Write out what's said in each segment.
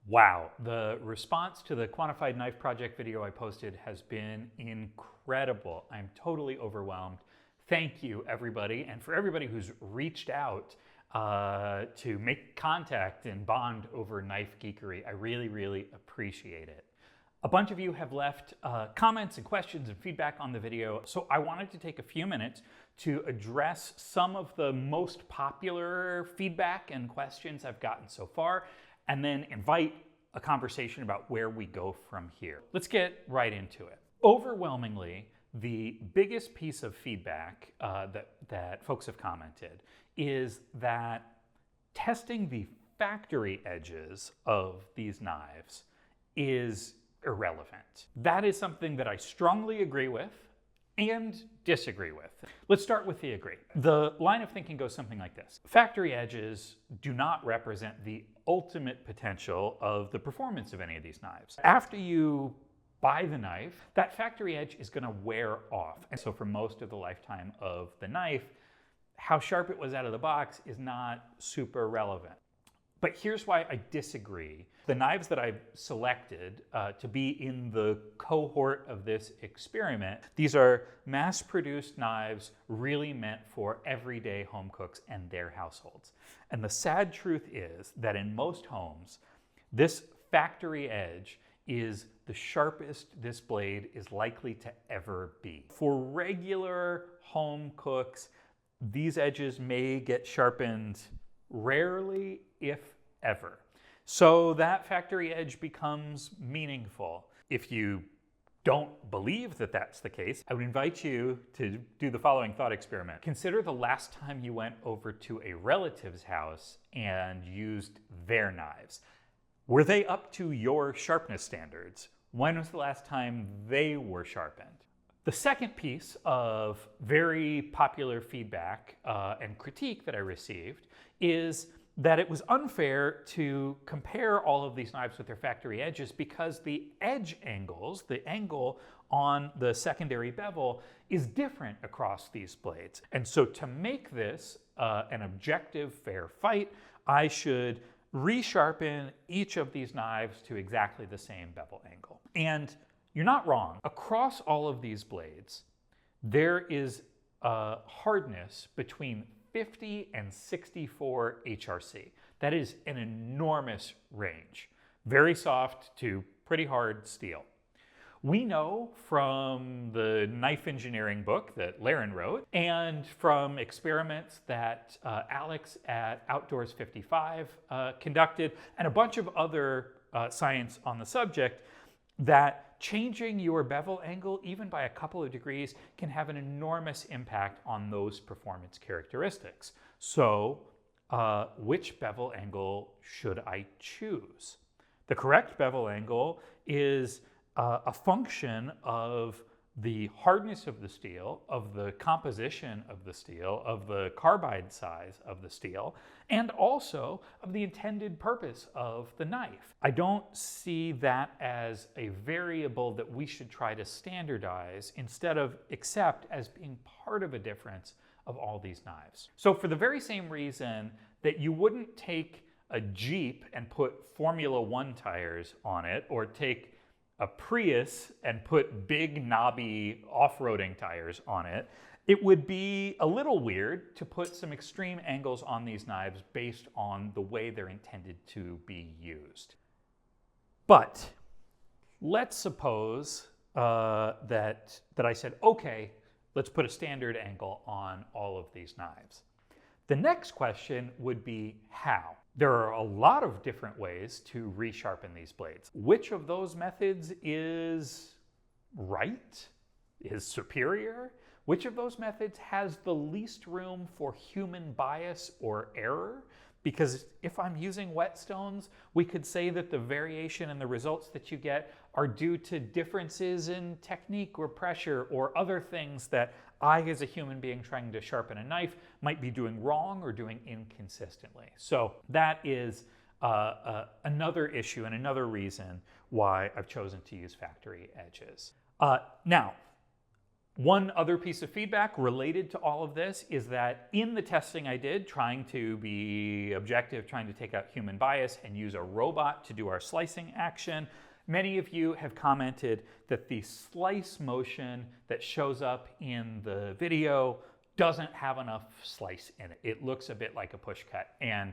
Wow, the response to the Quantified Knife Project video I posted has been incredible. I'm totally overwhelmed. Thank you, everybody. And for everybody who's reached out to make contact and bond over knife geekery, I really, really appreciate it. A bunch of you have left comments and questions and feedback on the video, so I wanted to take a few minutes to address some of the most popular feedback and questions I've gotten so far, and then invite a conversation about where we go from here. Let's get right into it. Overwhelmingly, the biggest piece of feedback that folks have commented is that testing the factory edges of these knives is irrelevant. That is something that I strongly agree with and disagree with. Let's start with the agree. The line of thinking goes something like this. Factory edges do not represent the ultimate potential of the performance of any of these knives. After you buy the knife, that factory edge is going to wear off. And so for most of the lifetime of the knife, how sharp it was out of the box is not super relevant. But here's why I disagree. The knives that I've selected to be in the cohort of this experiment, these are mass-produced knives really meant for everyday home cooks and their households. And the sad truth is that in most homes, this factory edge is the sharpest this blade is likely to ever be. For regular home cooks, these edges may get sharpened rarely, if ever. So that factory edge becomes meaningful. If you don't believe that that's the case, I would invite you to do the following thought experiment. Consider the last time you went over to a relative's house and used their knives. Were they up to your sharpness standards? When was the last time they were sharpened? The second piece of very popular feedback and critique that I received is that it was unfair to compare all of these knives with their factory edges because the edge angles, the angle on the secondary bevel, is different across these blades. And so to make this an objective, fair fight, I should resharpen each of these knives to exactly the same bevel angle. And you're not wrong. Across all of these blades, there is a hardness between 50 and 64 HRC. That is an enormous range. Very soft to pretty hard steel. We know from the knife engineering book that Laren wrote and from experiments that Alex at Outdoors 55 conducted and a bunch of other science on the subject that changing your bevel angle even by a couple of degrees can have an enormous impact on those performance characteristics. So which bevel angle should I choose? The correct bevel angle is a function of the hardness of the steel, of the composition of the steel, of the carbide size of the steel, and also of the intended purpose of the knife. I don't see that as a variable that we should try to standardize instead of accept as being part of a difference of all these knives. So for the very same reason that you wouldn't take a Jeep and put Formula One tires on it, or take a Prius and put big knobby off-roading tires on it, it would be a little weird to put some extreme angles on these knives based on the way they're intended to be used. But let's suppose that I said, okay, let's put a standard angle on all of these knives. The next question would be how? There are a lot of different ways to resharpen these blades. Which of those methods is right? Is superior? Which of those methods has the least room for human bias or error? Because if I'm using whetstones, we could say that the variation in the results that you get are due to differences in technique or pressure or other things that I, as a human being trying to sharpen a knife, might be doing wrong or doing inconsistently. So that is another issue and another reason why I've chosen to use factory edges. Now, One other piece of feedback related to all of this is that in the testing I did, trying to be objective, trying to take out human bias and use a robot to do our slicing action, many of you have commented that the slice motion that shows up in the video doesn't have enough slice in it. It looks a bit like a push cut, and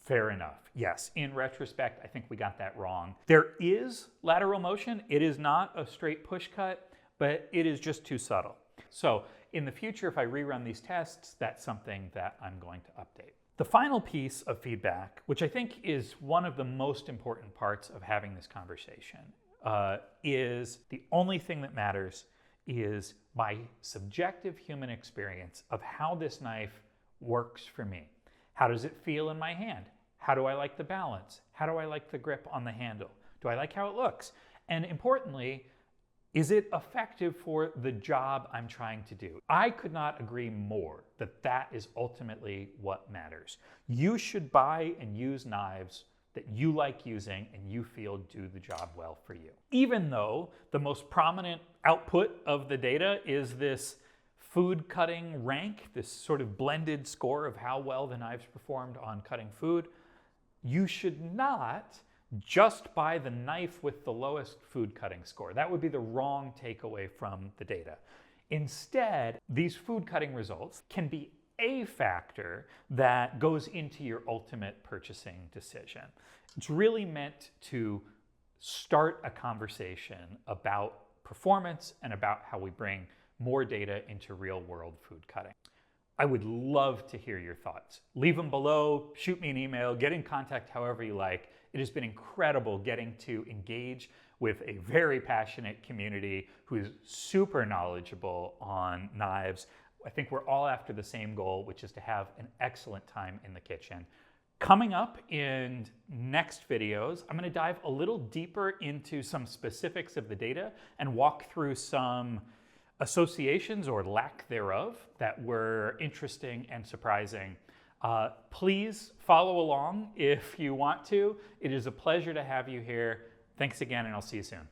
fair enough. Yes, in retrospect, I think we got that wrong. There is lateral motion. It is not a straight push cut, but it is just too subtle. So in the future, if I rerun these tests, that's something that I'm going to update. The final piece of feedback, which I think is one of the most important parts of having this conversation, is the only thing that matters is my subjective human experience of how this knife works for me. How does it feel in my hand? How do I like the balance? How do I like the grip on the handle? Do I like how it looks? And importantly, is it effective for the job I'm trying to do? I could not agree more that that is ultimately what matters. You should buy and use knives that you like using and you feel do the job well for you. Even though the most prominent output of the data is this food cutting rank, this sort of blended score of how well the knives performed on cutting food, you should not just buy the knife with the lowest food cutting score. That would be the wrong takeaway from the data. Instead, these food cutting results can be a factor that goes into your ultimate purchasing decision. It's really meant to start a conversation about performance and about how we bring more data into real world food cutting. I would love to hear your thoughts. Leave them below, shoot me an email, get in contact however you like. It has been incredible getting to engage with a very passionate community who is super knowledgeable on knives. I think we're all after the same goal, which is to have an excellent time in the kitchen. Coming up in next videos, I'm going to dive a little deeper into some specifics of the data and walk through some associations or lack thereof that were interesting and surprising. Please follow along if you want to. It is a pleasure to have you here. Thanks again, and I'll see you soon.